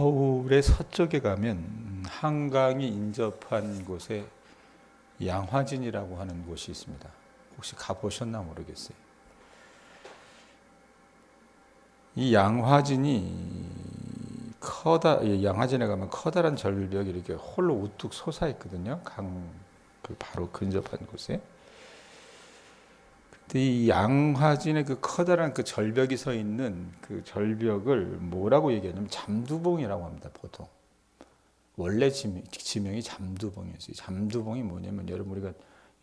서울의 서쪽에 가면 한강이 인접한 곳에 양화진이라고 하는 곳이 있습니다. 혹시 가보셨나 모르겠어요. 이 양화진에 가면 커다란 절벽이 이렇게 홀로 우뚝 솟아 있거든요. 그 바로 근접한 곳에. 근데 이 양화진의 그 커다란 그 절벽이 서 있는 그 절벽을 뭐라고 얘기하냐면 잠두봉이라고 합니다. 보통. 원래 지명이 잠두봉이었어요. 잠두봉이 뭐냐면 여러분 우리가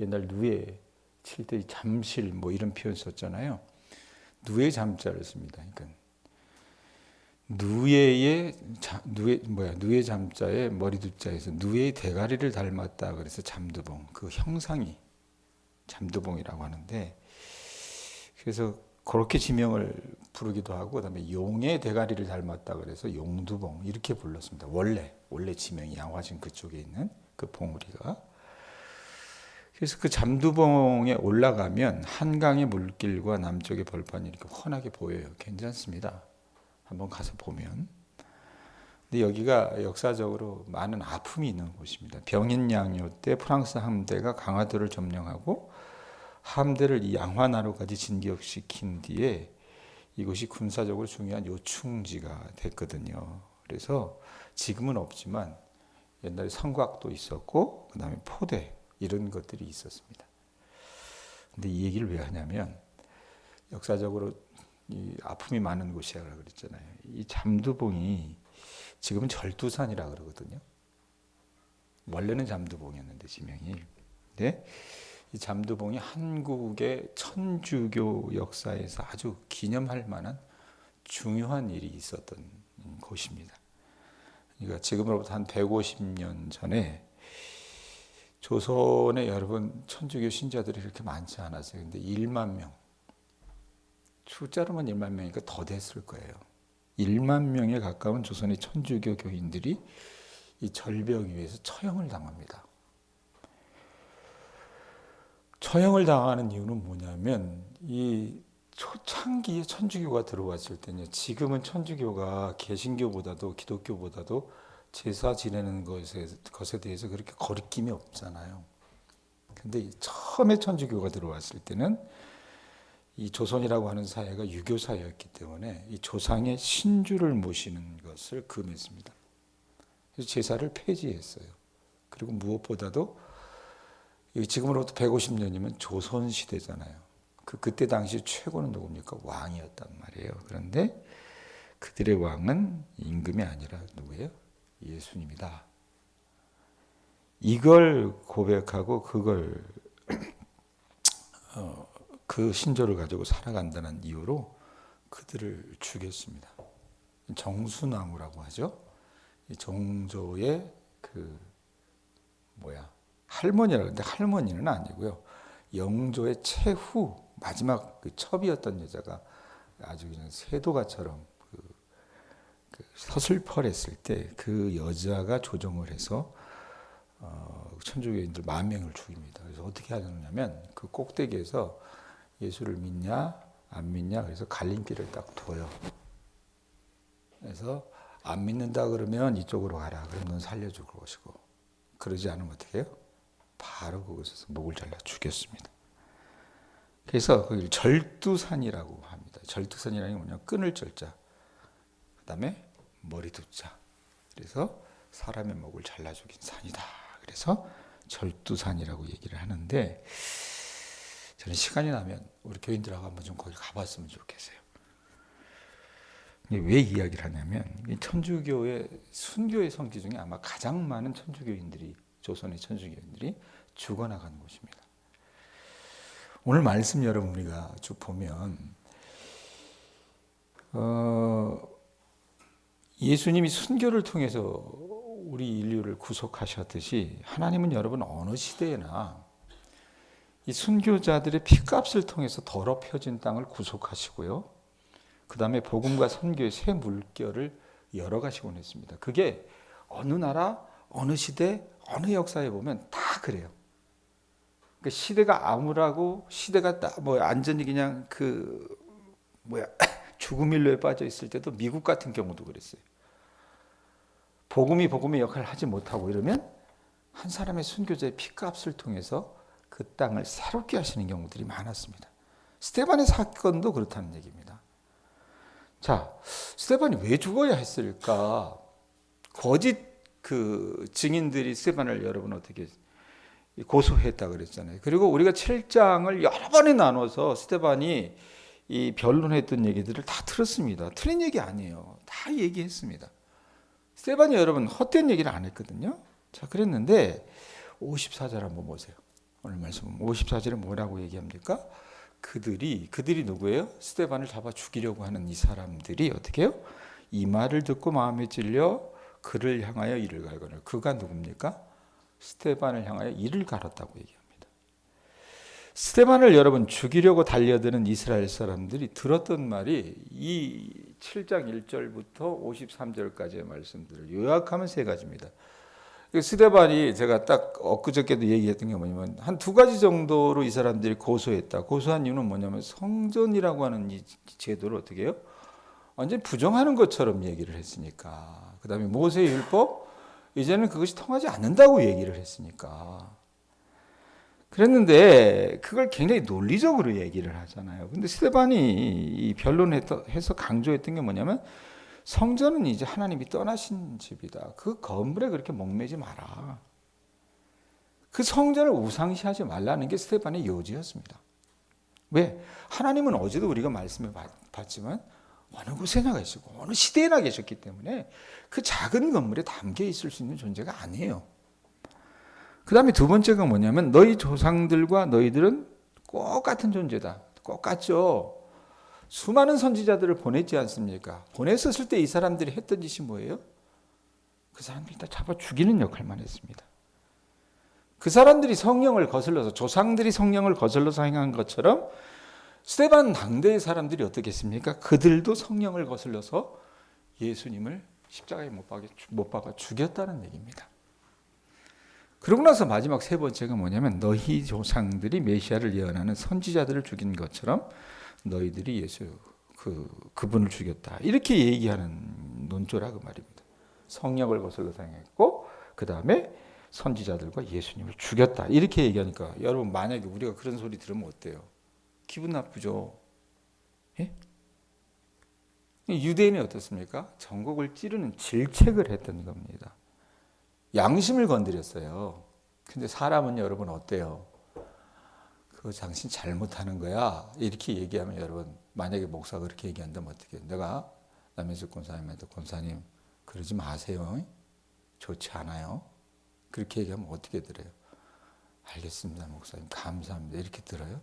옛날 누에 칠 때 잠실 뭐 이런 표현 썼잖아요. 누에 잠자를 씁니다. 그러니까 누에 잠자에 머리두자에서 누에의 대가리를 닮았다 그래서 잠두봉 그 형상이 잠두봉이라고 하는데 그래서 그렇게 지명을 부르기도 하고 그다음에 용의 대가리를 닮았다 그래서 용두봉 이렇게 불렀습니다. 원래 지명이 양화진 그쪽에 있는 그 봉우리가. 그래서 그 잠두봉에 올라가면 한강의 물길과 남쪽의 벌판이 이렇게 훤하게 보여요. 괜찮습니다. 한번 가서 보면. 근데 여기가 역사적으로 많은 아픔이 있는 곳입니다. 병인양요 때 프랑스 함대가 강화도를 점령하고 함대를 이 양화나루까지 진격시킨 뒤에 이곳이 군사적으로 중요한 요충지가 됐거든요. 그래서 지금은 없지만 옛날에 성곽도 있었고 그다음에 포대 이런 것들이 있었습니다. 근데 이 얘기를 왜 하냐면 역사적으로 이 아픔이 많은 곳이라고 그랬잖아요. 이 잠두봉이 지금은 절두산이라 그러거든요. 원래는 잠두봉이었는데 지명이. 근데 이 잠두봉이 한국의 천주교 역사에서 아주 기념할 만한 중요한 일이 있었던 곳입니다. 그러니까 지금으로부터 한 150년 전에 조선에 여러분 천주교 신자들이 그렇게 많지 않았어요. 근데 1만 명. 숫자로만 1만 명이니까 더 됐을 거예요. 1만 명에 가까운 조선의 천주교 교인들이 이 절벽 위에서 처형을 당합니다. 처형을 당하는 이유는 뭐냐면 이 초창기에 천주교가 들어왔을 때는요. 지금은 천주교가 개신교보다도 기독교보다도 제사 지내는 것에 대해서 그렇게 거리낌이 없잖아요. 근데 처음에 천주교가 들어왔을 때는 이 조선이라고 하는 사회가 유교 사회였기 때문에 이 조상의 신주를 모시는 것을 금했습니다. 그래서 제사를 폐지했어요. 그리고 무엇보다도 지금으로부터 150년이면 조선 시대잖아요. 그때 당시 최고는 누굽니까? 왕이었단 말이에요. 그런데 그들의 왕은 임금이 아니라 누구예요? 예수님이다. 이걸 고백하고 그걸 그 신조를 가지고 살아간다는 이유로 그들을 죽였습니다. 정수나무라고 하죠. 정조의 할머니라고 하는데 할머니는 아니고요. 영조의 최후 마지막 그 첩이었던 여자가 아주 그냥 세도가처럼 서슬펄했을 때 그 여자가 조종을 해서 천주교인들 10,000명을 죽입니다. 그래서 어떻게 하냐면 그 꼭대기에서 예수를 믿냐 안 믿냐 그래서 갈림길을 딱 둬요. 그래서 안 믿는다 그러면 이쪽으로 가라. 그럼 넌 살려줄 것이고 그러지 않으면 어떻게 해요? 바로 그곳에서 목을 잘라 죽였습니다. 그래서 거기를 절두산이라고 합니다. 절두산이라는 게 뭐냐? 끊을 절자. 그 다음에 머리 두자. 그래서 사람의 목을 잘라 죽인 산이다. 그래서 절두산이라고 얘기를 하는데 저는 시간이 나면 우리 교인들하고 한번 좀 거기 가봤으면 좋겠어요. 왜 이야기를 하냐면 천주교의 순교의 성지 중에 아마 가장 많은 조선의 천주교인들이 죽어나간 곳입니다. 오늘 말씀 여러분 우리가 쭉 보면 예수님이 순교를 통해서 우리 인류를 구속하셨듯이 하나님은 여러분 어느 시대에나 이 순교자들의 피값을 통해서 더럽혀진 땅을 구속하시고요. 그 다음에 복음과 선교의 새 물결을 열어가시곤 했습니다. 그게 어느 나라, 어느 시대, 어느 역사에 보면 다 그래요. 그러니까 시대가 암울하고 시대가 완전히 그냥 죽음 일로에 빠져 있을 때도 미국 같은 경우도 그랬어요. 복음의 역할을 하지 못하고 이러면 한 사람의 순교자의 피값을 통해서 그 땅을 새롭게 하시는 경우들이 많았습니다. 스데반의 사건도 그렇다는 얘기입니다. 자, 스데반이 왜 죽어야 했을까? 거짓 증인들이 스데반을 여러분 어떻게 고소했다 그랬잖아요. 그리고 우리가 7장을 여러 번에 나눠서 스데반이 이 변론했던 얘기들을 다 들었습니다. 틀린 얘기 아니에요. 다 얘기했습니다. 스데반이 여러분 헛된 얘기를 안 했거든요. 자, 그랬는데 54절 한번 보세요. 오늘 말씀 54절에 뭐라고 얘기합니까? 그들이 누구예요? 스데반을 잡아 죽이려고 하는 이 사람들이 어떻게 해요? 이 말을 듣고 마음에 찔려 그를 향하여 이를 갈거늘. 그가 누굽니까? 스데반을 향하여 이를 갈았다고 얘기합니다. 스데반을 여러분 죽이려고 달려드는 이스라엘 사람들이 들었던 말이 이 7장 1절부터 53절까지의 말씀들을 요약하면 세 가지입니다. 스데반이 제가 딱 엊그저께도 얘기했던 게 뭐냐면 한 두 가지 정도로 이 사람들이 고소했다. 고소한 이유는 뭐냐면 성전이라고 하는 이 제도를 어떻게 해요? 완전히 부정하는 것처럼 얘기를 했으니까. 그 다음에 모세의 율법, 이제는 그것이 통하지 않는다고 얘기를 했으니까. 그랬는데 그걸 굉장히 논리적으로 얘기를 하잖아요. 근데 스데반이 이 변론해서 강조했던 게 뭐냐면 성전은 이제 하나님이 떠나신 집이다. 그 건물에 그렇게 목매지 마라. 그 성전을 우상시하지 말라는 게 스데반의 요지였습니다. 왜? 하나님은 어제도 우리가 말씀을 봤지만 어느 곳에나 계시고 어느 시대에나 계셨기 때문에 그 작은 건물에 담겨 있을 수 있는 존재가 아니에요. 그 다음에 두 번째가 뭐냐면 너희 조상들과 너희들은 똑같은 존재다. 똑같죠. 수많은 선지자들을 보냈지 않습니까? 보냈었을 때 이 사람들이 했던 짓이 뭐예요? 그 사람들이 다 잡아 죽이는 역할만 했습니다. 그 사람들이 성령을 거슬러서 조상들이 성령을 거슬러서 행한 것처럼 스데반 당대의 사람들이 어떻게 했습니까? 그들도 성령을 거슬러서 예수님을 십자가에 못 박아 죽였다는 얘기입니다. 그러고 나서 마지막 세 번째가 뭐냐면 너희 조상들이 메시아를 예언하는 선지자들을 죽인 것처럼 너희들이 그분을 죽였다. 이렇게 얘기하는 논조라 그 말입니다. 성령을 거슬러서 행했고 그 다음에 선지자들과 예수님을 죽였다. 이렇게 얘기하니까 여러분 만약에 우리가 그런 소리 들으면 어때요? 기분 나쁘죠? 예? 유대인이 어떻습니까? 전국을 찌르는 질책을 했던 겁니다. 양심을 건드렸어요. 근데 사람은 여러분 어때요? 그거 당신 잘못하는 거야. 이렇게 얘기하면 여러분 만약에 목사가 그렇게 얘기한다면 어떻게 해요? 내가 남현숙 권사님한테 권사님 그러지 마세요. 좋지 않아요. 그렇게 얘기하면 어떻게 들어요? 알겠습니다 목사님 감사합니다. 이렇게 들어요?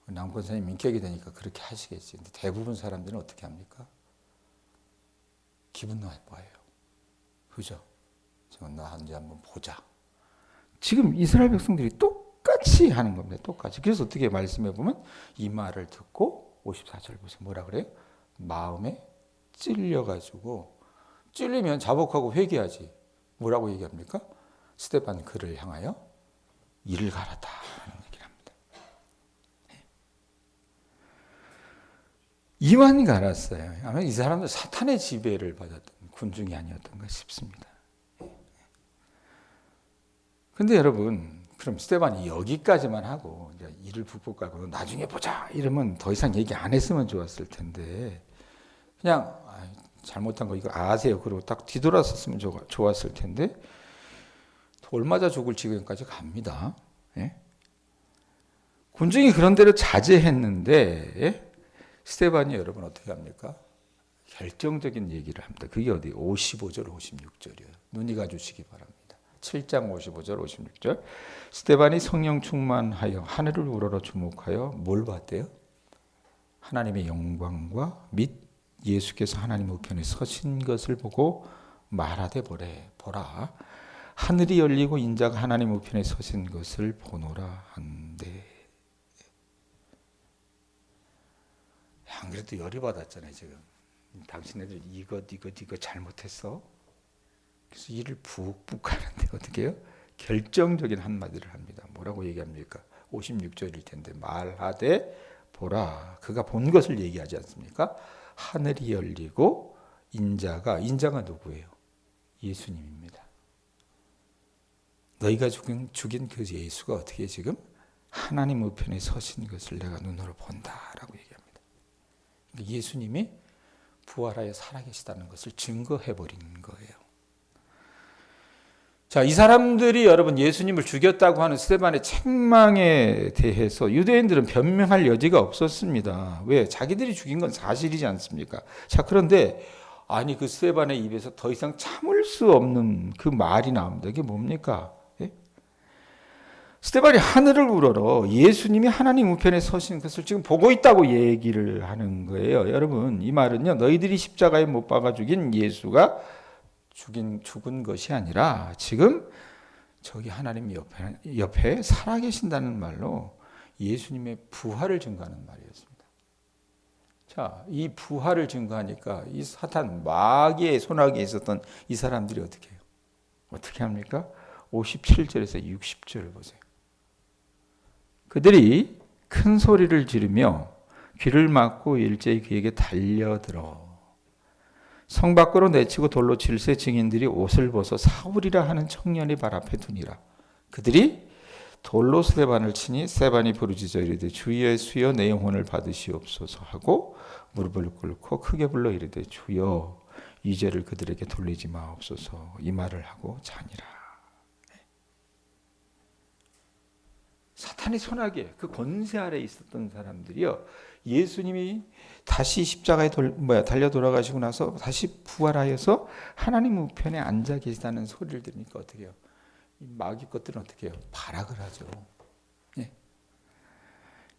남 권사님 인격이 되니까 그렇게 하시겠지. 근데 대부분 사람들은 어떻게 합니까? 기분 나빠요. 그죠? 나한테 한번 보자. 지금 이스라엘 백성들이 똑같이 하는 겁니다. 똑같이. 그래서 어떻게 말씀해 보면 이 말을 듣고 54절 보세요. 뭐라 그래요? 마음에 찔려가지고 찔리면 자복하고 회개하지. 뭐라고 얘기합니까? 스데반 그를 향하여 이를 갈았다 하는 얘기를 합니다. 이만 갈았어요. 아마 이 사람들 사탄의 지배를 받았던 군중이 아니었던가 싶습니다. 근데 여러분, 그럼 스데반이 여기까지만 하고 이제 이를 북북 갈고 나중에 보자 이러면 더 이상 얘기 안 했으면 좋았을 텐데 그냥 잘못한 거 이거 아세요. 그리고 딱 뒤돌았었으면 좋았을 텐데 돌 맞아 죽을 지경까지 갑니다. 예? 군중이 그런 대로 자제했는데 예? 스데반이 여러분 어떻게 합니까? 결정적인 얘기를 합니다. 그게 어디 55절 56절이에요. 눈이 가주시기 바랍니다. 7장 55절 56절 스데반이 성령 충만하여 하늘을 우러러 주목하여 뭘 봤대요? 하나님의 영광과 및 예수께서 하나님 우편에 서신 것을 보고 말하되 보라 하늘이 열리고 인자가 하나님 우편에 서신 것을 보노라 한데 안 그래도 열이 받았잖아요 지금. 당신네들 이거 잘못했어. 그래서 이를 푹푹 하는데 어떻게 해요? 결정적인 한마디를 합니다. 뭐라고 얘기합니까? 56절일 텐데 말하되 보라. 그가 본 것을 얘기하지 않습니까? 하늘이 열리고 인자가 누구예요? 예수님입니다. 너희가 죽인 그 예수가 어떻게 지금 하나님 우편에 서신 것을 내가 눈으로 본다라고 얘기합니다. 그러니까 예수님이 부활하여 살아계시다는 것을 증거해버린 거예요. 자, 이 사람들이 여러분 예수님을 죽였다고 하는 스데반의 책망에 대해서 유대인들은 변명할 여지가 없었습니다. 왜? 자기들이 죽인 건 사실이지 않습니까? 자, 그런데 아니 그 스데반의 입에서 더 이상 참을 수 없는 그 말이 나옵니다. 이게 뭡니까? 스데반이 하늘을 우러러 예수님이 하나님 우편에 서신 것을 지금 보고 있다고 얘기를 하는 거예요. 여러분, 이 말은요, 너희들이 십자가에 못 박아 죽인 예수가 죽은 것이 아니라 지금 저기 하나님 옆에 살아계신다는 말로 예수님의 부활을 증거하는 말이었습니다. 자, 이 부활을 증거하니까 이 사탄 마귀의 손아귀에 있었던 이 사람들이 어떻게 해요? 어떻게 합니까? 57절에서 60절을 보세요. 그들이 큰 소리를 지르며 귀를 막고 일제히 그에게 달려들어 성 밖으로 내치고 돌로 질세 증인들이 옷을 벗어 사울이라 하는 청년의 발 앞에 두니라. 그들이 돌로 스데반을 치니 스데반이 부르짖어 이르되 주여 수여 내 영혼을 받으시옵소서 하고 무릎을 꿇고 크게 불러 이르되 주여 이 죄를 그들에게 돌리지 마옵소서 이 말을 하고 자니라. 사탄의 손아귀에 그 권세 아래 있었던 사람들이요, 예수님이 다시 십자가에 달려 돌아가시고 나서 다시 부활하여서 하나님 우편에 앉아 계시다는 소리를 들으니까 어떻게 해요? 이 마귀 것들은 어떻게 해요? 발악을 하죠. 예.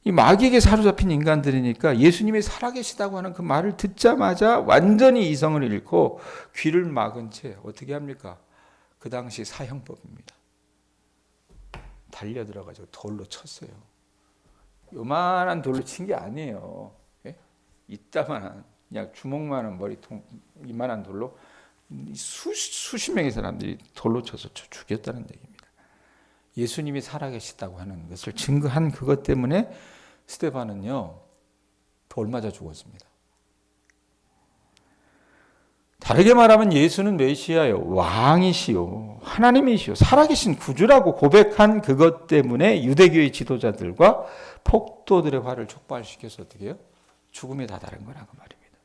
이 마귀에게 사로잡힌 인간들이니까 예수님이 살아계시다고 하는 그 말을 듣자마자 완전히 이성을 잃고 귀를 막은 채 어떻게 합니까? 그 당시 사형법입니다. 달려 들어가지고 돌로 쳤어요. 요만한 돌로 친 게 아니에요. 예? 이따만한 그냥 주먹만한 머리통 이만한 돌로 수십 명의 사람들이 돌로 쳐서 죽였다는 얘기입니다. 예수님이 살아계시다고 하는 것을 증거한 그것 때문에 스데반은요 돌 맞아 죽었습니다. 다르게 말하면 예수는 메시아요, 왕이시요, 하나님이시요, 살아계신 구주라고 고백한 그것 때문에 유대교의 지도자들과 폭도들의 화를 촉발시켜서 어떻게 해요? 죽음에 다다른 거라고 말입니다.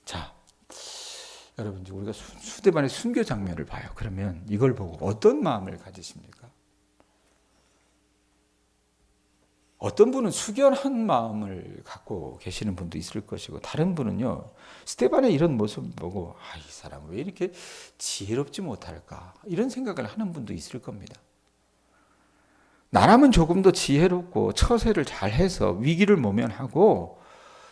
자, 여러분 이제 우리가 스데반의 순교 장면을 봐요. 그러면 이걸 보고 어떤 마음을 가지십니까? 어떤 분은 숙연한 마음을 갖고 계시는 분도 있을 것이고 다른 분은요 스데반의 이런 모습을 보고 이 사람 왜 이렇게 지혜롭지 못할까 이런 생각을 하는 분도 있을 겁니다. 나라면 조금 더 지혜롭고 처세를 잘해서 위기를 모면하고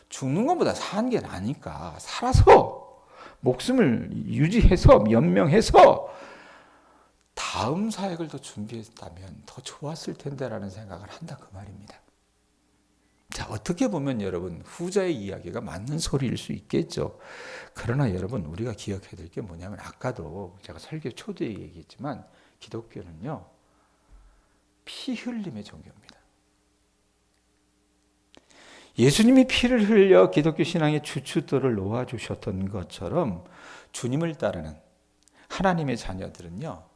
죽는 것보다 사는 게 나으니까 살아서 목숨을 유지해서 연명해서 다음 사역을 더 준비했다면 더 좋았을 텐데라는 생각을 한다 그 말입니다. 자, 어떻게 보면 여러분 후자의 이야기가 맞는 소리일 수 있겠죠. 그러나 여러분 우리가 기억해야 될 게 뭐냐면 아까도 제가 설교 초대에 얘기했지만 기독교는요 피 흘림의 종교입니다. 예수님이 피를 흘려 기독교 신앙의 주춧돌을 놓아주셨던 것처럼 주님을 따르는 하나님의 자녀들은요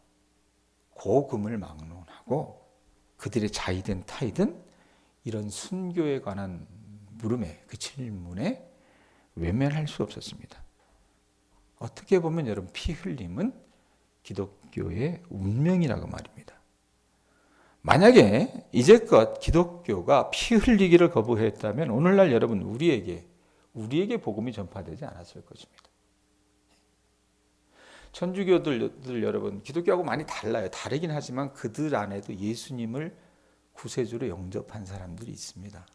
고금을 막론하고 그들의 자이든 타이든 이런 순교에 관한 물음에 그 질문에 외면할 수 없었습니다. 어떻게 보면 여러분 피 흘림은 기독교의 운명이라고 말입니다. 만약에 이제껏 기독교가 피 흘리기를 거부했다면 오늘날 여러분 우리에게 복음이 전파되지 않았을 것입니다. 천주교들 여러분 기독교하고 많이 달라요. 다르긴 하지만 그들 안에도 예수님을 구세주로 영접한 사람들이 있습니다.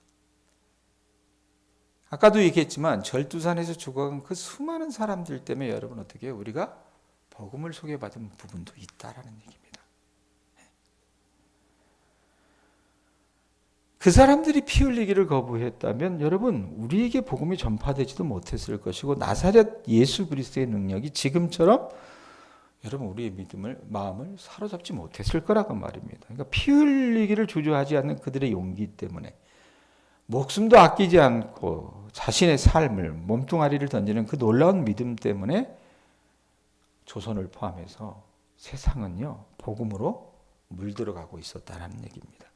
아까도 얘기했지만 절두산에서 죽어간 그 수많은 사람들 때문에 여러분 어떻게 해요? 우리가 복음을 소개받은 부분도 있다라는 얘기입니다. 그 사람들이 피 흘리기를 거부했다면 여러분 우리에게 복음이 전파되지도 못했을 것이고 나사렛 예수 그리스도의 능력이 지금처럼 여러분 우리의 마음을 사로잡지 못했을 거라고 말입니다. 그러니까 피 흘리기를 주저하지 않는 그들의 용기 때문에 목숨도 아끼지 않고 자신의 삶을 몸뚱아리를 던지는 그 놀라운 믿음 때문에 조선을 포함해서 세상은요 복음으로 물들어가고 있었다는 얘기입니다.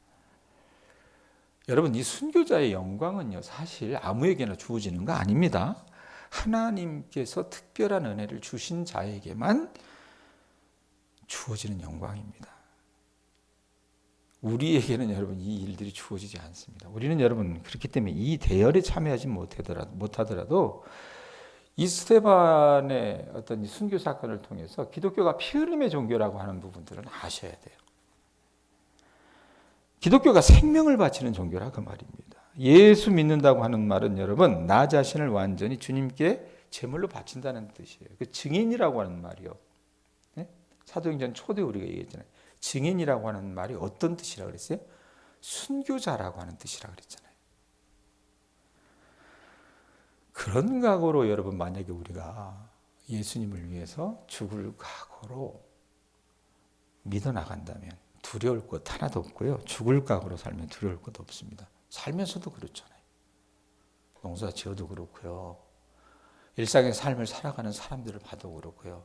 여러분 이 순교자의 영광은요 사실 아무에게나 주어지는 거 아닙니다. 하나님께서 특별한 은혜를 주신 자에게만 주어지는 영광입니다. 우리에게는 여러분 이 일들이 주어지지 않습니다. 우리는 여러분 그렇기 때문에 이 대열에 참여하지 못하더라도 이 스데반의 어떤 순교 사건을 통해서 기독교가 피 흘림의 종교라고 하는 부분들은 아셔야 돼요. 기독교가 생명을 바치는 종교라 그 말입니다. 예수 믿는다고 하는 말은 여러분 나 자신을 완전히 주님께 제물로 바친다는 뜻이에요. 그 증인이라고 하는 말이요. 네? 사도행전 초대 우리가 얘기했잖아요. 증인이라고 하는 말이 어떤 뜻이라고 그랬어요? 순교자라고 하는 뜻이라고 그랬잖아요. 그런 각오로 여러분 만약에 우리가 예수님을 위해서 죽을 각오로 믿어 나간다면 두려울 것 하나도 없고요. 죽을 각오로 살면 두려울 것 없습니다. 살면서도 그렇잖아요. 농사 지어도 그렇고요. 일상의 삶을 살아가는 사람들을 봐도 그렇고요.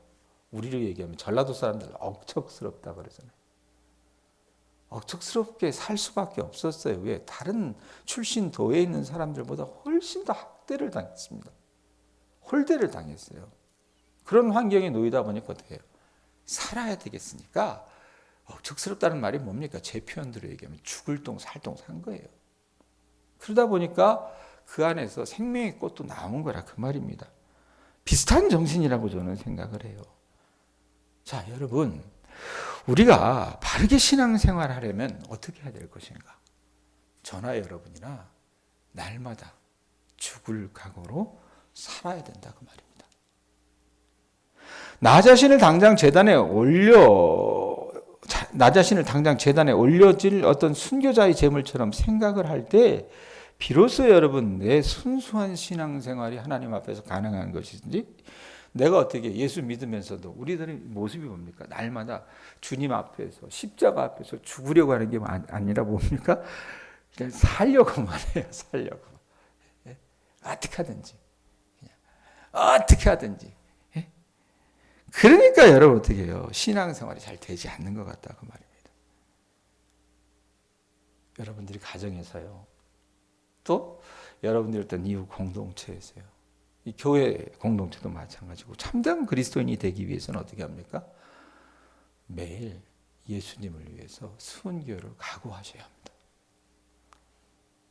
우리로 얘기하면 전라도 사람들 억척스럽다 그러잖아요. 억척스럽게 살 수밖에 없었어요. 왜? 다른 출신 도에 있는 사람들보다 훨씬 더 학대를 당했습니다. 홀대를 당했어요. 그런 환경에 놓이다 보니까 어떻게 해요? 살아야 되겠으니까 억척스럽다는 말이 뭡니까? 제 표현대로 얘기하면 죽을 똥 살 똥 산 거예요. 그러다 보니까 그 안에서 생명의 꽃도 나온 거라 그 말입니다. 비슷한 정신이라고 저는 생각을 해요. 자, 여러분 우리가 바르게 신앙생활 하려면 어떻게 해야 될 것인가? 저나 여러분이나 날마다 죽을 각오로 살아야 된다 그 말입니다. 나 자신을 당장 재단에 올려질 어떤 순교자의 제물처럼 생각을 할 때 비로소 여러분 내 순수한 신앙생활이 하나님 앞에서 가능한 것이지 내가 어떻게 예수 믿으면서도 우리들의 모습이 뭡니까? 날마다 주님 앞에서 십자가 앞에서 죽으려고 하는 게 아니라 뭡니까? 그냥 살려고만 해요. 살려고. 예? 어떻게 하든지. 어떻게 하든지. 예? 그러니까 여러분 어떻게 해요? 신앙생활이 잘 되지 않는 것 같다 그 말입니다. 여러분들이 가정에서요. 또 여러분들이 어떤 이웃 공동체에서요. 이 교회 공동체도 마찬가지고 참된 그리스도인이 되기 위해서는 어떻게 합니까? 매일 예수님을 위해서 순교를 각오하셔야 합니다.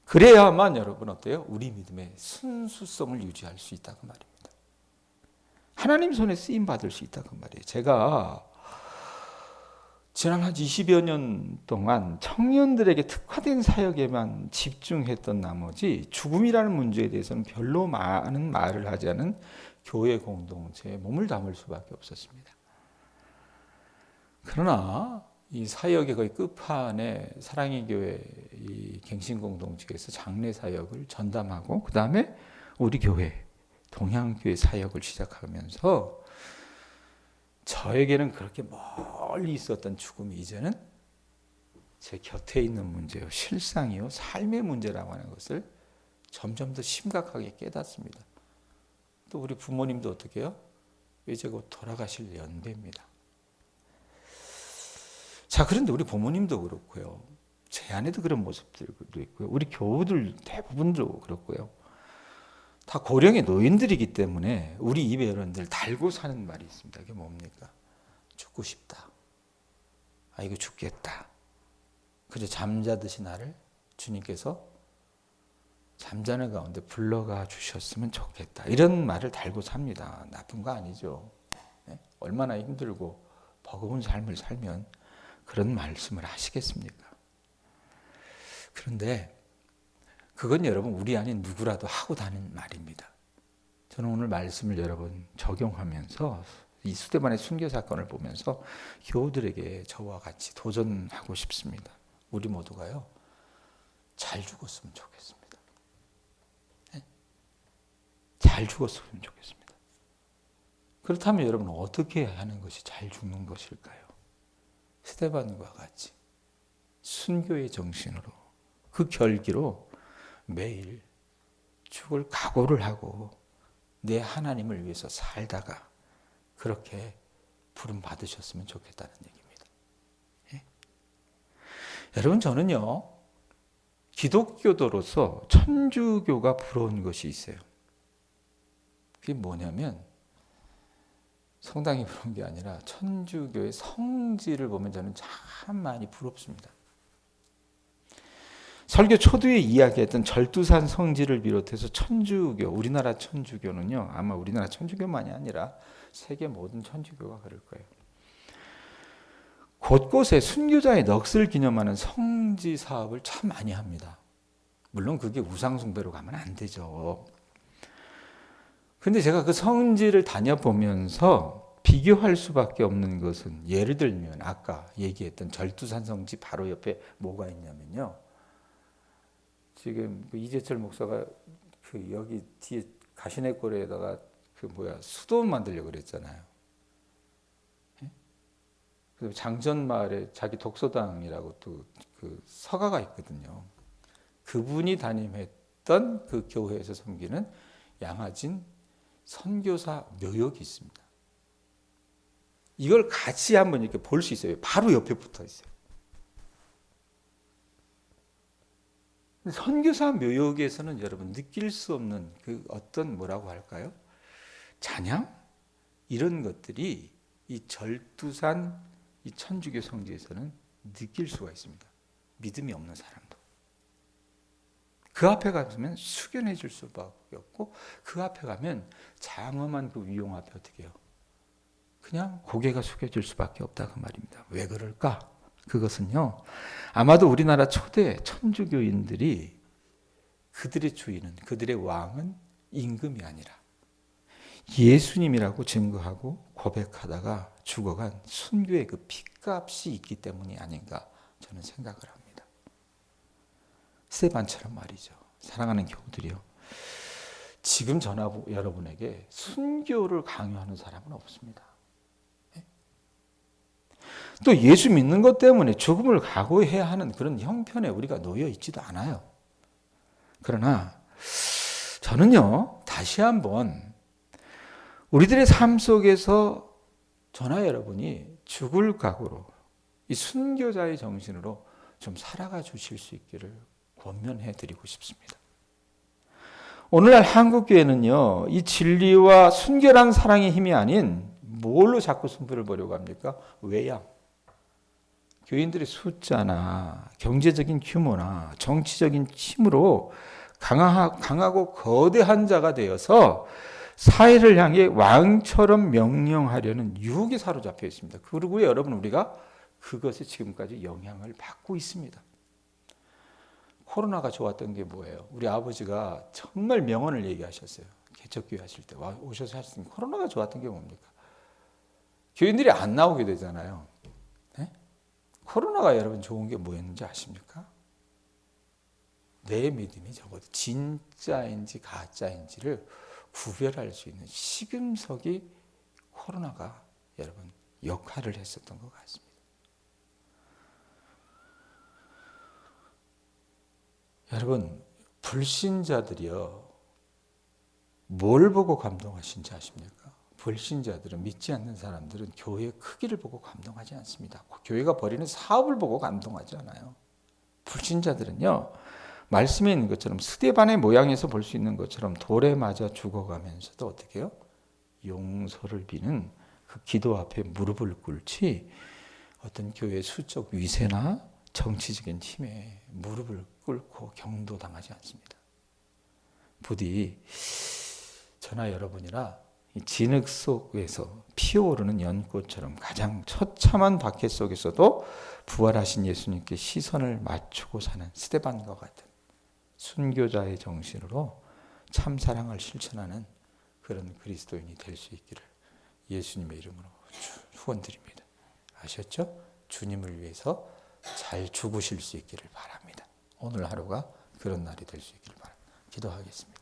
그래야만 여러분 어때요? 우리 믿음의 순수성을 유지할 수 있다 그 말입니다. 하나님 손에 쓰임 받을 수 있다 그 말이에요. 제가 지난 한 20여 년 동안 청년들에게 특화된 사역에만 집중했던 나머지 죽음이라는 문제에 대해서는 별로 많은 말을 하지 않은 교회 공동체에 몸을 담을 수밖에 없었습니다. 그러나 이 사역의 거의 끝판에 사랑의 교회 이 갱신 공동체에서 장례 사역을 전담하고 그 다음에 우리 교회 동양교회 사역을 시작하면서 저에게는 그렇게 멀리 있었던 죽음이 이제는 제 곁에 있는 문제요, 실상이요, 삶의 문제라고 하는 것을 점점 더 심각하게 깨닫습니다. 또 우리 부모님도 어떻게 해요? 이제 곧 돌아가실 연배입니다. 자, 그런데 우리 부모님도 그렇고요. 제 안에도 그런 모습들도 있고요. 우리 교우들 대부분도 그렇고요. 다 고령의 노인들이기 때문에 우리 입에 여러분들 달고 사는 말이 있습니다. 그게 뭡니까? 죽고 싶다. 아, 이거 죽겠다. 그저 잠자듯이 나를 주님께서 잠자는 가운데 불러가 주셨으면 좋겠다. 이런 말을 달고 삽니다. 나쁜 거 아니죠. 네? 얼마나 힘들고 버거운 삶을 살면 그런 말씀을 하시겠습니까? 그런데 그건 여러분 우리 아닌 누구라도 하고 다니는 말입니다. 저는 오늘 말씀을 여러분 적용하면서 이 스데반의 순교 사건을 보면서 교우들에게 저와 같이 도전하고 싶습니다. 우리 모두가요. 잘 죽었으면 좋겠습니다. 네? 잘 죽었으면 좋겠습니다. 그렇다면 여러분 어떻게 하는 것이 잘 죽는 것일까요? 스데반과 같이 순교의 정신으로 그 결기로 매일 죽을 각오를 하고 내 하나님을 위해서 살다가 그렇게 부름 받으셨으면 좋겠다는 얘기입니다. 예? 여러분, 저는요, 기독교도로서 천주교가 부러운 것이 있어요. 그게 뭐냐면, 성당이 부러운 게 아니라 천주교의 성질을 보면 저는 참 많이 부럽습니다. 설교 초두에 이야기했던 절두산 성질을 비롯해서 천주교, 우리나라 천주교는요, 아마 우리나라 천주교만이 아니라 세계 모든 천주교가 그럴 거예요. 곳곳에 순교자의 넋을 기념하는 성지 사업을 참 많이 합니다. 물론 그게 우상숭배로 가면 안 되죠. 근데 제가 그 성지를 다녀보면서 비교할 수밖에 없는 것은, 예를 들면 아까 얘기했던 절두산 성지 바로 옆에 뭐가 있냐면요. 지금 이재철 목사가 여기 뒤에 가시네골에다가 수도 만들려고 그랬잖아요. 그리고 장전마을에 자기 독서당이라고 또 그 서가가 있거든요. 그분이 담임했던 그 교회에서 섬기는 양화진 선교사 묘역이 있습니다. 이걸 같이 한번 이렇게 볼 수 있어요. 바로 옆에 붙어 있어요. 선교사 묘역에서는 여러분 느낄 수 없는 그 어떤 뭐라고 할까요? 찬양? 이런 것들이 이 절두산 이 천주교 성지에서는 느낄 수가 있습니다. 믿음이 없는 사람도. 그 앞에 가면 숙연해 줄 수밖에 없고, 그 앞에 가면 장엄한 그 위용 앞에 어떻게 해요? 그냥 고개가 숙여질 수밖에 없다 그 말입니다. 왜 그럴까? 그것은요, 아마도 우리나라 초대 천주교인들이 그들의 주인은, 그들의 왕은 임금이 아니라 예수님이라고 증거하고 고백하다가 죽어간 순교의 그 핏값이 있기 때문이 아닌가 저는 생각을 합니다. 스데반처럼 말이죠. 사랑하는 교우들이요, 지금 여러분에게 순교를 강요하는 사람은 없습니다. 또 예수 믿는 것 때문에 죽음을 각오해야 하는 그런 형편에 우리가 놓여 있지도 않아요. 그러나 저는요, 다시 한번 우리들의 삶 속에서 저나 여러분이 죽을 각오로 이 순교자의 정신으로 좀 살아가 주실 수 있기를 권면해 드리고 싶습니다. 오늘날 한국교회는요, 이 진리와 순결한 사랑의 힘이 아닌 뭘로 자꾸 승부를 보려고 합니까? 외양. 교인들의 숫자나 경제적인 규모나 정치적인 힘으로 강하고 거대한 자가 되어서 사회를 향해 왕처럼 명령하려는 유혹에 사로잡혀 있습니다. 그리고 여러분, 우리가 그것에 지금까지 영향을 받고 있습니다. 코로나가 좋았던 게 뭐예요? 우리 아버지가 정말 명언을 얘기하셨어요. 개척교회 하실 때 오셔서 하셨으니까 코로나가 좋았던 게 뭡니까? 교인들이 안 나오게 되잖아요. 네? 코로나가 여러분 좋은 게 뭐였는지 아십니까? 내 믿음이 적어도 진짜인지 가짜인지를 구별할 수 있는 시금석이 코로나가 여러분 역할을 했었던 것 같습니다. 여러분, 불신자들이요, 뭘 보고 감동하신지 아십니까? 불신자들은, 믿지 않는 사람들은 교회의 크기를 보고 감동하지 않습니다. 교회가 벌이는 사업을 보고 감동하지 않아요. 불신자들은요, 말씀에 있는 것처럼 스데반의 모양에서 볼 수 있는 것처럼 돌에 맞아 죽어가면서도 어떻게 해요? 용서를 비는 그 기도 앞에 무릎을 꿇지, 어떤 교회의 수적 위세나 정치적인 힘에 무릎을 꿇고 경도당하지 않습니다. 부디 저나 여러분이라 이 진흙 속에서 피어오르는 연꽃처럼 가장 처참한 박해 속에서도 부활하신 예수님께 시선을 맞추고 사는 스데반과 같은 순교자의 정신으로 참사랑을 실천하는 그런 그리스도인이 될 수 있기를 예수님의 이름으로 후원드립니다. 아셨죠? 주님을 위해서 잘 죽으실 수 있기를 바랍니다. 오늘 하루가 그런 날이 될 수 있기를 바랍니다. 기도하겠습니다.